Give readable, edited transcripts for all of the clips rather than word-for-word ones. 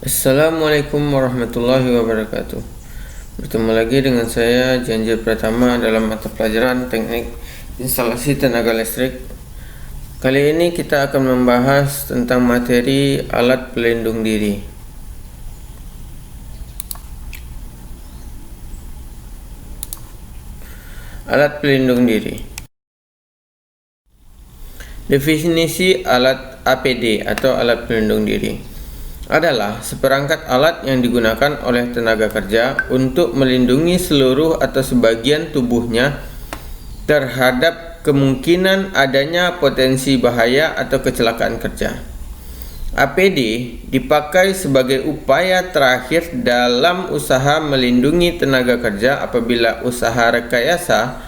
Assalamualaikum warahmatullahi wabarakatuh. Bertemu lagi dengan saya Janji Pratama dalam mata pelajaran Teknik Instalasi Tenaga Listrik. Kali ini kita akan membahas tentang materi alat pelindung diri. Alat pelindung diri. Definisi alat APD atau alat pelindung diri adalah seperangkat alat yang digunakan oleh tenaga kerja untuk melindungi seluruh atau sebagian tubuhnya terhadap kemungkinan adanya potensi bahaya atau kecelakaan kerja. APD dipakai sebagai upaya terakhir dalam usaha melindungi tenaga kerja apabila usaha rekayasa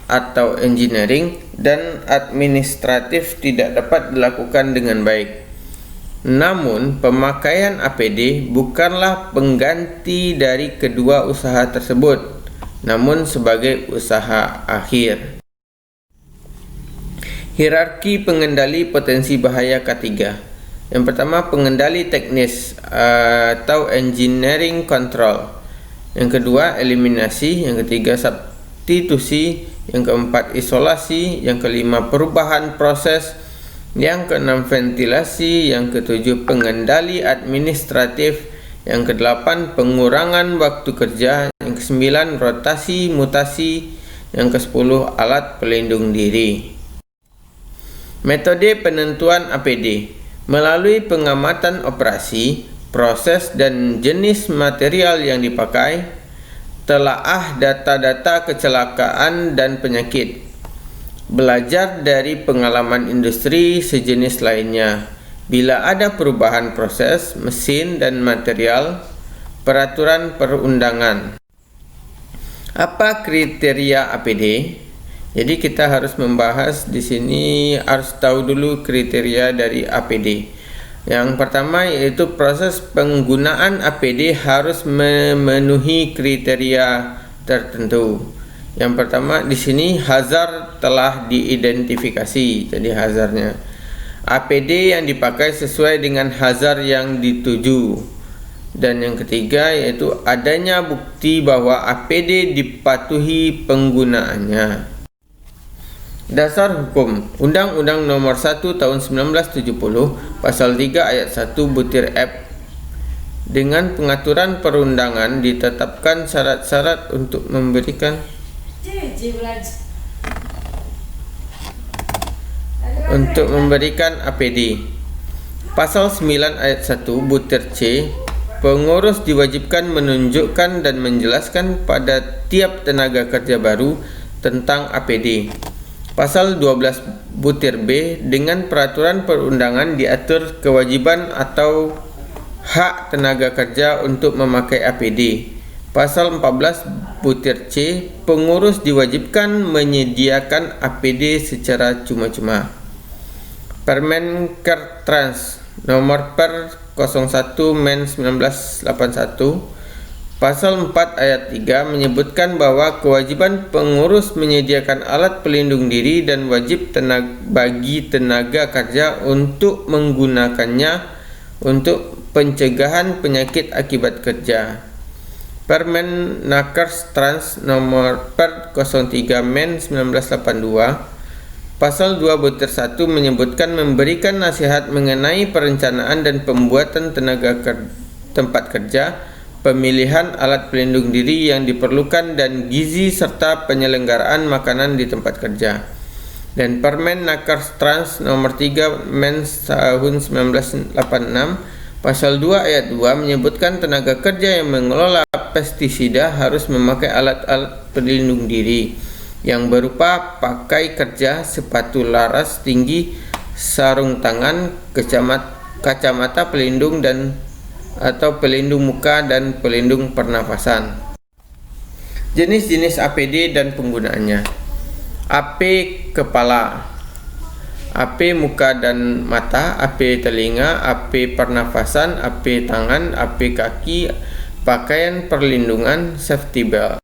atau engineering dan administratif tidak dapat dilakukan dengan baik. Namun, pemakaian APD bukanlah pengganti dari kedua usaha tersebut, namun sebagai usaha akhir. Hierarki pengendali potensi bahaya K3. Yang pertama, pengendali teknis atau engineering control. Yang kedua, eliminasi. Yang ketiga, substitusi. Yang keempat, isolasi. Yang kelima, perubahan proses. Yang keenam, ventilasi. Yang ketujuh, pengendali administratif. Yang kedelapan, pengurangan waktu kerja. Yang kesembilan, rotasi mutasi. Yang kesepuluh, alat pelindung diri. Metode penentuan APD melalui pengamatan operasi, proses dan jenis material yang dipakai, telaah data-data kecelakaan dan penyakit, belajar dari pengalaman industri sejenis lainnya. Bila ada perubahan proses, mesin dan material, peraturan perundangan. Apa kriteria APD? Jadi kita harus membahas di sini, harus tahu dulu kriteria dari APD. Yang pertama yaitu proses penggunaan APD harus memenuhi kriteria tertentu. Yang pertama di sini hazard telah diidentifikasi. Jadi hazardnya APD yang dipakai sesuai dengan hazard yang dituju. Dan yang ketiga yaitu adanya bukti bahwa APD dipatuhi penggunaannya. Dasar hukum Undang-Undang Nomor 1 Tahun 1970 Pasal 3 Ayat 1 butir F. Dengan pengaturan perundangan ditetapkan syarat-syarat untuk memberikan APD. Pasal 9 ayat 1 butir C, pengurus diwajibkan menunjukkan dan menjelaskan pada tiap tenaga kerja baru tentang APD. Pasal 12 butir B, dengan peraturan perundangan diatur kewajiban atau hak tenaga kerja untuk memakai APD. Pasal 14 butir C, pengurus diwajibkan menyediakan APD secara cuma-cuma. Permenkertrans nomor per 01 Men 1981 Pasal 4 ayat 3 menyebutkan bahwa kewajiban pengurus menyediakan alat pelindung diri dan wajib bagi tenaga kerja untuk menggunakannya untuk pencegahan penyakit akibat kerja. Permenkertrans nomor per 03 Men 1982 Pasal 2 butir 1 menyebutkan memberikan nasihat mengenai perencanaan dan pembuatan tempat kerja, pemilihan alat pelindung diri yang diperlukan dan gizi serta penyelenggaraan makanan di tempat kerja. Dan Permenkertrans nomor 3 Men tahun 1986 Pasal 2 ayat 2 menyebutkan tenaga kerja yang mengelola pestisida harus memakai alat-alat pelindung diri yang berupa pakai kerja, sepatu laras tinggi, sarung tangan, kacamata pelindung dan atau pelindung muka dan pelindung pernafasan. Jenis-jenis APD dan penggunaannya. AP kepala, AP muka dan mata, AP telinga, AP pernafasan, AP tangan, AP kaki, pakaian perlindungan, safety belt.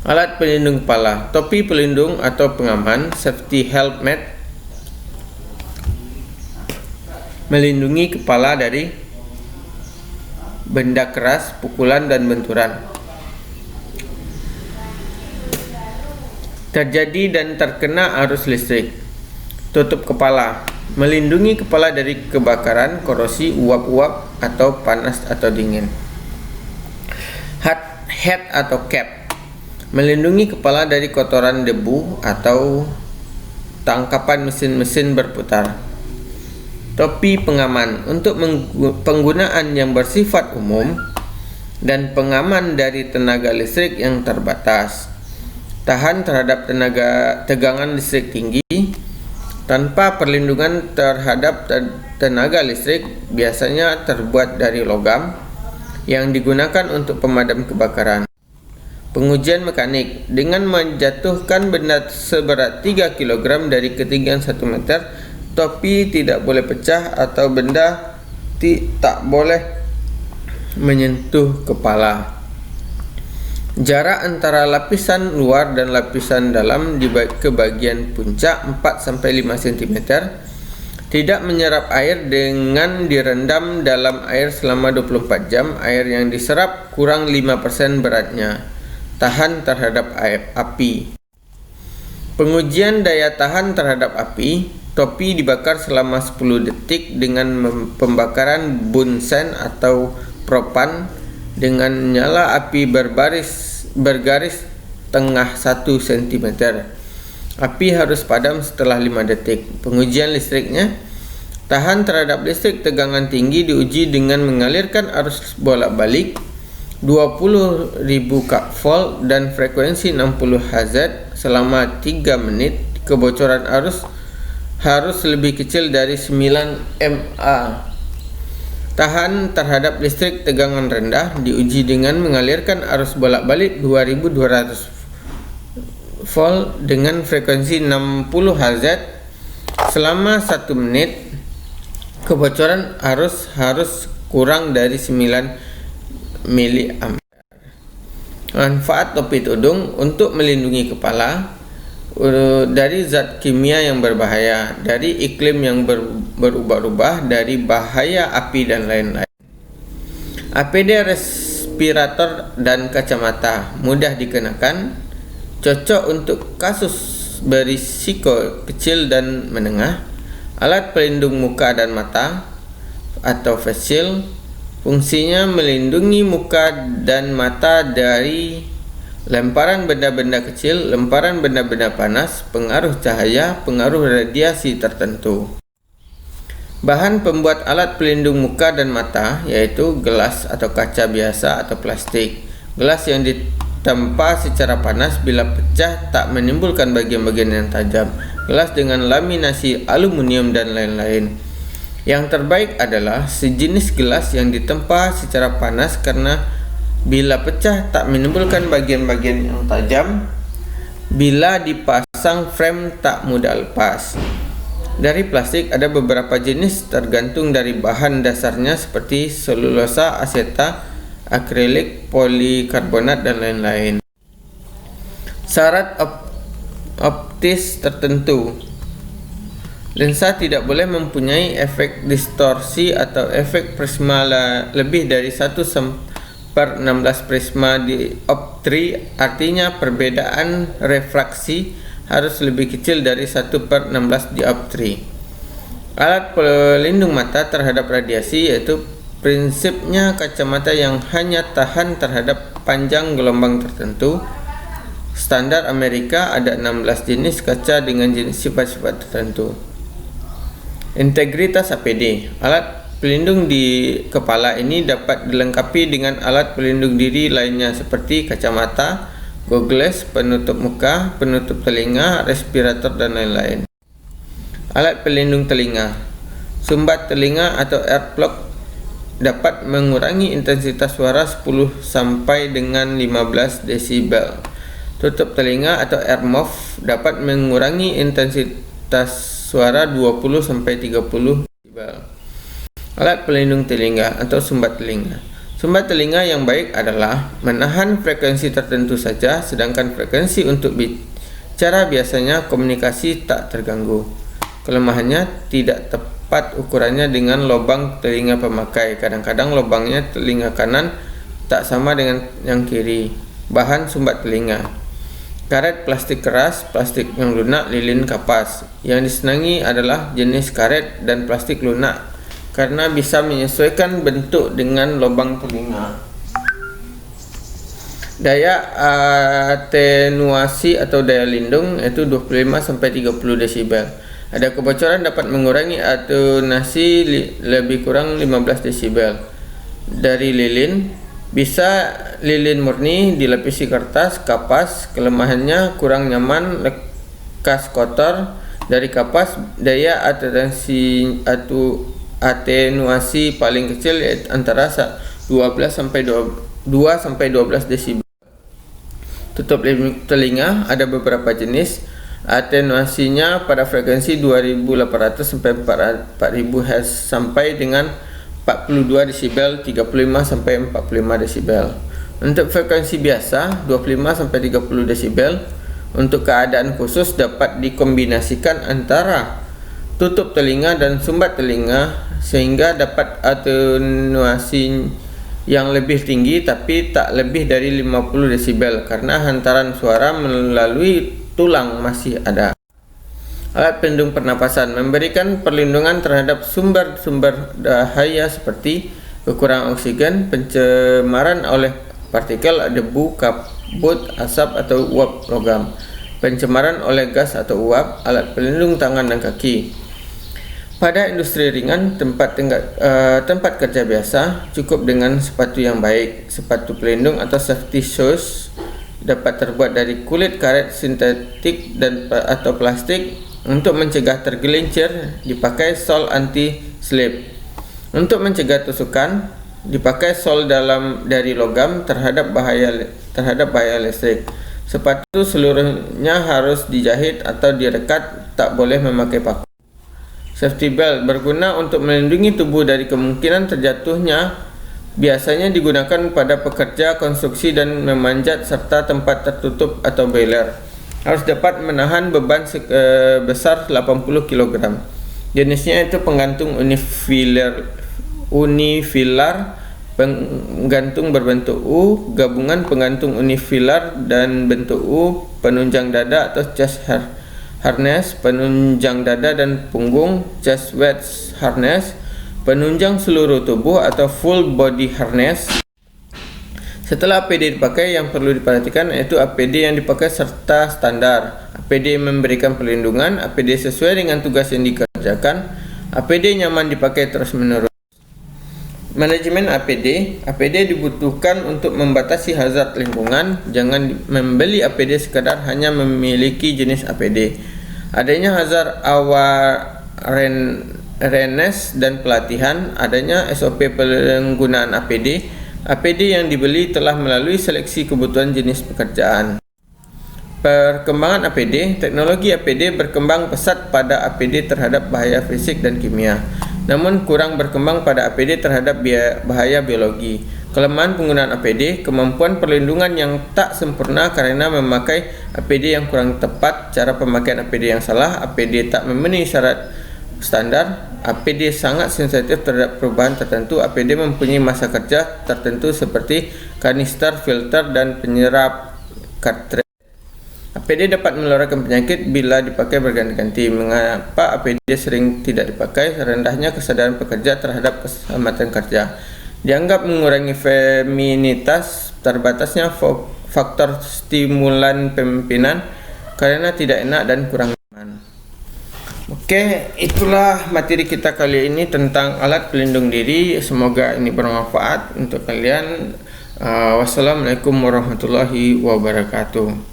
Alat pelindung kepala, topi pelindung atau pengaman, safety helmet, melindungi kepala dari benda keras, pukulan, dan benturan. Terjadi dan terkena arus listrik. Tutup kepala, melindungi kepala dari kebakaran, korosi, uap-uap, atau panas atau dingin. Hat atau cap, melindungi kepala dari kotoran, debu, atau tangkapan mesin-mesin berputar. Topi pengaman, untuk penggunaan yang bersifat umum dan pengaman dari tenaga listrik yang terbatas. Tahan terhadap tegangan listrik tinggi. Tanpa perlindungan terhadap tenaga listrik, biasanya terbuat dari logam yang digunakan untuk pemadam kebakaran. Pengujian mekanik, dengan menjatuhkan benda seberat 3 kg dari ketinggian 1 meter, topi tidak boleh pecah atau benda tak boleh menyentuh kepala. Jarak antara lapisan luar dan lapisan dalam ke bagian puncak 4-5 cm. Tidak menyerap air dengan direndam dalam air selama 24 jam. Air yang diserap kurang 5% beratnya. Tahan terhadap api. Pengujian daya tahan terhadap api. Topi dibakar selama 10 detik dengan pembakaran bunsen atau propan dengan nyala api bergaris tengah 1 cm. Api harus padam setelah 5 detik. Pengujian listriknya, tahan terhadap listrik tegangan tinggi diuji dengan mengalirkan arus bolak-balik 20.000 volt dan frekuensi 60 Hz selama 3 menit. Kebocoran arus harus lebih kecil dari 9 mA. Tahan terhadap listrik tegangan rendah diuji dengan mengalirkan arus bolak-balik 2200 volt dengan frekuensi 60 Hz selama 1 menit. Kebocoran arus harus kurang dari 9 mA. Manfaat topi tudung untuk melindungi kepala dari zat kimia yang berbahaya, dari iklim yang berubah-ubah, dari bahaya api dan lain-lain. APD respirator dan kacamata mudah dikenakan, cocok untuk kasus berisiko kecil dan menengah. Alat pelindung muka dan mata atau face shield, fungsinya melindungi muka dan mata dari lemparan benda-benda kecil, lemparan benda-benda panas, pengaruh cahaya, pengaruh radiasi tertentu. Bahan pembuat alat pelindung muka dan mata yaitu gelas atau kaca biasa atau plastik. Gelas yang ditempa secara panas bila pecah tak menimbulkan bagian-bagian yang tajam. Gelas dengan laminasi aluminium dan lain-lain. Yang terbaik adalah sejenis gelas yang ditempa secara panas karena bila pecah tak menimbulkan bagian-bagian yang tajam. Bila dipasang frame tak mudah lepas. Dari plastik ada beberapa jenis tergantung dari bahan dasarnya seperti selulosa, aseta, akrilik, polikarbonat dan lain-lain. Syarat optis tertentu. Lensa tidak boleh mempunyai efek distorsi atau efek prisma lebih dari 1/16 prisma dioptri, artinya perbedaan refraksi harus lebih kecil dari 1/16 dioptri. Alat pelindung mata terhadap radiasi yaitu prinsipnya kacamata yang hanya tahan terhadap panjang gelombang tertentu. Standar Amerika ada 16 jenis kaca dengan jenis sifat-sifat tertentu. Integritas APD. Alat pelindung di kepala ini dapat dilengkapi dengan alat pelindung diri lainnya seperti kacamata, goggles, penutup muka, penutup telinga, respirator dan lain-lain. Alat pelindung telinga. Sumbat telinga atau earplug dapat mengurangi intensitas suara 10 sampai dengan 15 desibel. Tutup telinga atau earmuff dapat mengurangi intensitas suara 20 sampai 30 desibel. Alat pelindung telinga atau sumbat telinga. Sumbat telinga yang baik adalah menahan frekuensi tertentu saja, sedangkan frekuensi untuk bicara biasanya komunikasi tak terganggu. Kelemahannya tidak tepat ukurannya dengan lubang telinga pemakai. Kadang-kadang lubangnya telinga kanan tak sama dengan yang kiri. Bahan sumbat telinga: karet plastik keras, plastik yang lunak, lilin, kapas. Yang disenangi adalah jenis karet dan plastik lunak karena bisa menyesuaikan bentuk dengan lubang telinga. Daya atenuasi atau daya lindung yaitu 25-30 desibel. Ada kebocoran dapat mengurangi atenuasi lebih kurang 15 desibel. Dari lilin, bisa lilin murni dilapisi kertas, kapas, kelemahannya kurang nyaman, lekas kotor. Dari kapas, daya atenuasi paling kecil antara 2-12 desibel. Tutup telinga ada beberapa jenis. Atenuasinya pada frekuensi 2800 sampai 4000 Hz sampai dengan 42 desibel, 35 sampai 45 desibel. Untuk frekuensi biasa 25 sampai 30 desibel. Untuk keadaan khusus dapat dikombinasikan antara tutup telinga dan sumbat telinga sehingga dapat atenuasi yang lebih tinggi tapi tak lebih dari 50 desibel karena hantaran suara melalui tulang masih ada. Alat pelindung pernapasan memberikan perlindungan terhadap sumber-sumber bahaya seperti kekurangan oksigen, pencemaran oleh partikel debu, kabut, asap atau uap logam, pencemaran oleh gas atau uap, alat pelindung tangan dan kaki. Pada industri ringan, tempat kerja biasa, cukup dengan sepatu yang baik. Sepatu pelindung atau safety shoes dapat terbuat dari kulit karet sintetik atau plastik. Untuk mencegah tergelincir, dipakai sol anti-slip. Untuk mencegah tusukan, dipakai sol dari logam terhadap bahaya listrik. Sepatu seluruhnya harus dijahit atau direkat, tak boleh memakai paku. Safety belt berguna untuk melindungi tubuh dari kemungkinan terjatuhnya. Biasanya digunakan pada pekerja konstruksi dan memanjat serta tempat tertutup atau boiler. Harus dapat menahan beban sebesar 80 kg. Jenisnya itu penggantung unifilar, penggantung berbentuk U, gabungan penggantung unifilar dan bentuk U, penunjang dada atau chest harness, penunjang dada dan punggung, chest wedge harness, penunjang seluruh tubuh atau full body harness. Setelah APD dipakai, yang perlu diperhatikan yaitu APD yang dipakai serta standar. APD memberikan perlindungan, APD sesuai dengan tugas yang dikerjakan, APD nyaman dipakai terus-menerus. Manajemen APD dibutuhkan untuk membatasi hazard lingkungan. Jangan membeli APD sekadar hanya memiliki jenis APD. Adanya hazard awareness dan pelatihan. Adanya SOP penggunaan APD. APD yang dibeli telah melalui seleksi kebutuhan jenis pekerjaan. Perkembangan APD, teknologi APD berkembang pesat pada APD terhadap bahaya fisik dan kimia, namun kurang berkembang pada APD terhadap bahaya biologi. Kelemahan penggunaan APD, kemampuan perlindungan yang tak sempurna karena memakai APD yang kurang tepat, cara pemakaian APD yang salah, APD tak memenuhi syarat standar, APD sangat sensitif terhadap perubahan tertentu, APD mempunyai masa kerja tertentu seperti kanister, filter, dan penyerap cartridge. APD dapat menularkan penyakit bila dipakai berganti-ganti. Mengapa APD sering tidak dipakai? Rendahnya kesadaran pekerja terhadap keselamatan kerja. Dianggap mengurangi feminitas, terbatasnya faktor stimulan pemimpinan karena tidak enak dan kurang nyaman. Oke, itulah materi kita kali ini tentang alat pelindung diri. Semoga ini bermanfaat untuk kalian. Wassalamualaikum warahmatullahi wabarakatuh.